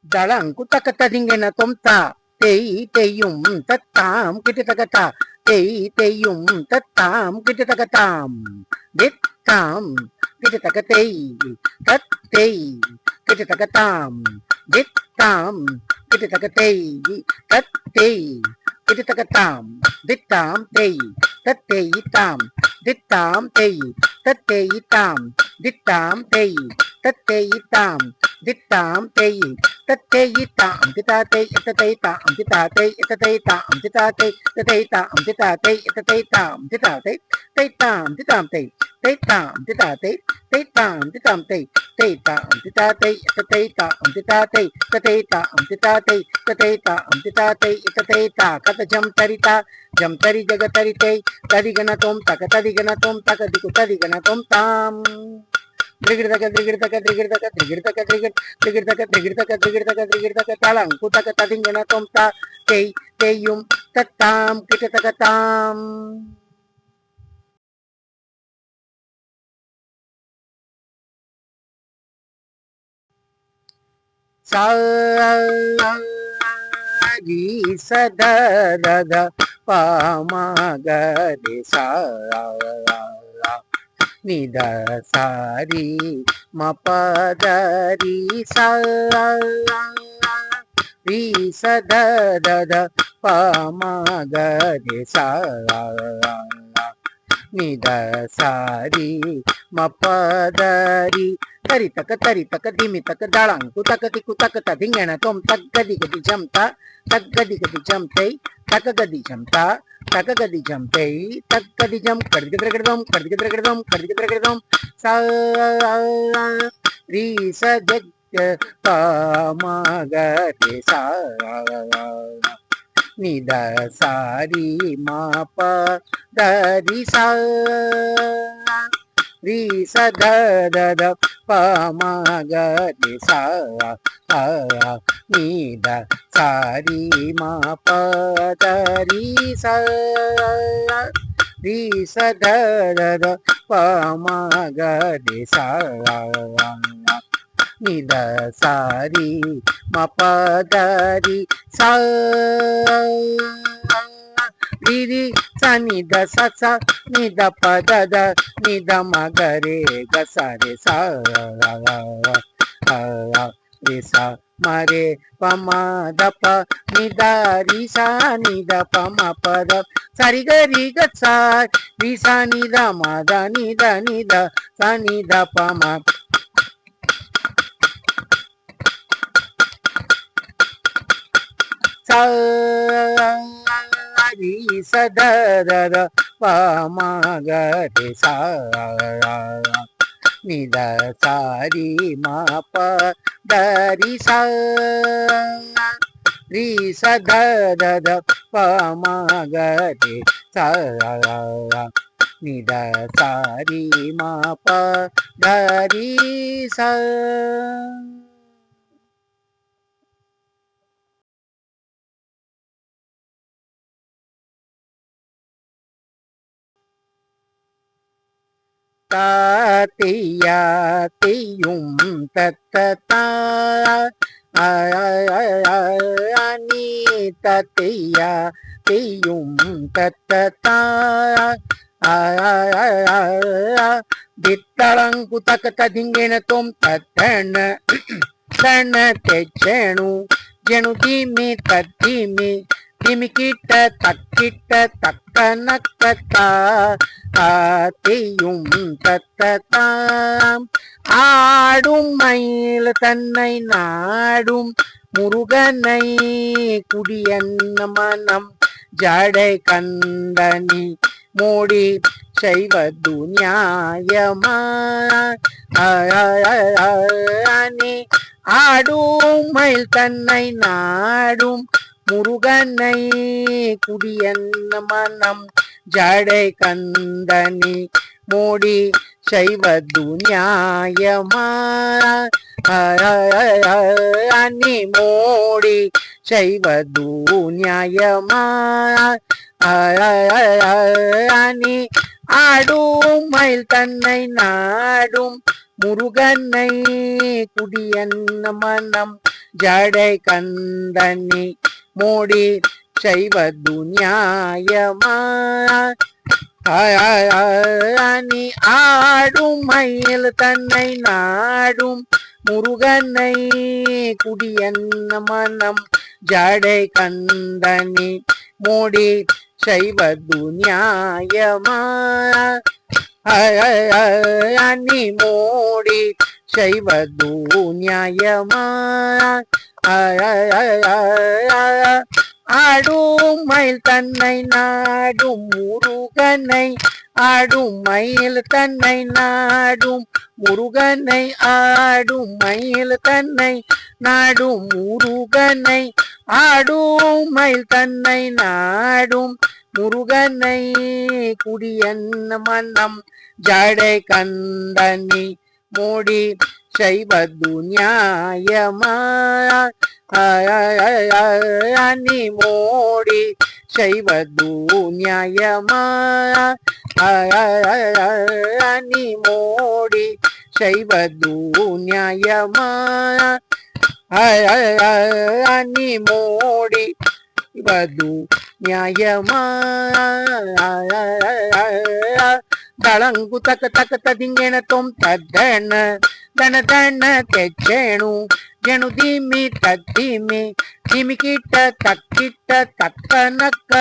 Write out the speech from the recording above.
தளங்கு தக்கத்ததிங்கென தொம்தா தெய் தெய்யும் தத்தாம் கிட்டு தகத்தா தெய் தெய்யும் தத்தாம் கிட்டு தகத்தாம் தித்தாம் கிட்டு தக தெய் தத்தெய் கிட்டு தகத்தாம் தித்தாம் கிட்டு தக தெய் தத்தெய் கிட்டு தகத்தாம் தித்தாம் தெய் தத்தெய் தாம் தித்தாம் தெய் தத்தெய் தாம் தித்தாம் தெய் தத்தெய் தாம் தித்தாம் தெய் தத்தெய் தாம் திதாத்தை இத்தத்தை தாம் திதாத்தை இத்தத்தை தாம் திதாத்தை இத்தத்தை தாம் திதாத்தை இத்தத்தை தாம் திதாத்தை தை தாம் திதாம் தை தை தாம் திதாத்தை தை தாம் திதாம் தை தை தாம் திதாத்தை இத்தத்தை தாம் திதாத்தை இத்தத்தை தாம் திதாத்தை இத்தத்தை தாம் திதாத்தை இத்தத்தை தா கத ஜம் தரிதா ஜம் தரி ஜக தரித்தை ததிகன தோம் தக ததிகன தோம் தக திகு ததிகன தோம் தாம் தளங்கு தக ததிங்கன தோம் தா தெய் தெய்யும் தத்தாம் கிட்ட தகத்தாம் சாரி சதத பாமகரி நித சாரி மபதரி சாரி சதத பாமகரி நித சாரி மபதரி தரி தக்க திமி தக்க தளங்கு தக்க திக்கு தக்க ததிங்கன தோம் தக்கதி கதி ஜம் தா தக்கதி கதி ஜம் தை தக்க கதி ஜம் தா தக்க கதி ஜம் தை தக்கதி ஜம் கடிகிதம் கடிகிதம் கடிகிதம் சா ரீ ச ஜக் பாமகரி சா நித சாரி மபதரி சா ரி சதத பமகரி சா நித சாரி மபதரி சா ரி சதத பமகரி சா நித சாரி மபதரி சா ரிரி சனித சச நித பதத நித மகரே கசரே சா ரிசா மரே பமதப நிதாரி சா நித பம பத சரி கரி கச்சா ரிசா நித மத நித நித சனித பம சாரி சதத பமகரி சா நித சாரி மபதரி சா ரி சதத பமகரி சா நித சாரி மபதரி சா தாத்தியா தீயும் தத்தா நீ தத்தியா தீயும் தத்தா தித்தளங்கு தக்க ததிங்கென தோம் தத்தன தன தெச்சேணு ஜெணு தீமி தத்தீமி திமிக்கிட்ட தக்கிட்ட தக்க நக்கத்தா ஆத்தியும் தத்ததாம் ஆடும் மயில் தன்னை நாடும் முருகனை குடியன்ன மனம் ஜடை கண்டனி மோடி செய்வது நியாயமா ஆடும் மயில் தன்னை நாடும் முருகனை குடியன்ன மனம் ஜடை கந்தனி மோடி செய்வது நியாயமா அனி மோடி செய்வது நியாயமா அனி ஆடும் மயில் தன்னை நாடும் முருகனை குடியன்ன மனம் ஜடை கந்தனி மோடி செய்வது நியாயமா நீ ஆடும் மயில் தன்னை நாடும் முருகனை குடியன்ன மனம் ஜடை கந்தனி மோடி செய்வது நியாயமா நீ மோடி செய்வது நியாயமா ஆடும் மயில் தன்னை நாடும் முருகனை ஆடும் மயில் தன்னை நாடும் முருகனை ஆடும் மயில் தன்னை நாடும் முருகனை ஆடும் மயில் தன்னை நாடும் முருகனை குடியன்ன மனம் ஜடை கந்தனி மோடி செய்வது நியாயமா நீ மோடி செய்வது நியாயமா நீ மோடி செய்வது நியாயமா நீ மோடி வது நியாயமா தளங்கு தக்க தக்க ತದಿಂಗೆಣ ತೊಂ ತದ್ದಣ ದಣ ದಣ ತೆಚ್ಚೇಣು ಜಣು ದಿಮ್ಮಿ ತದ್ದಿಮ್ಮಿ ದಿಮಿಕಿಟ್ಟ ತಕ್ಕಿಟ್ಟ ತಕ್ಕ ನಕ್ಕ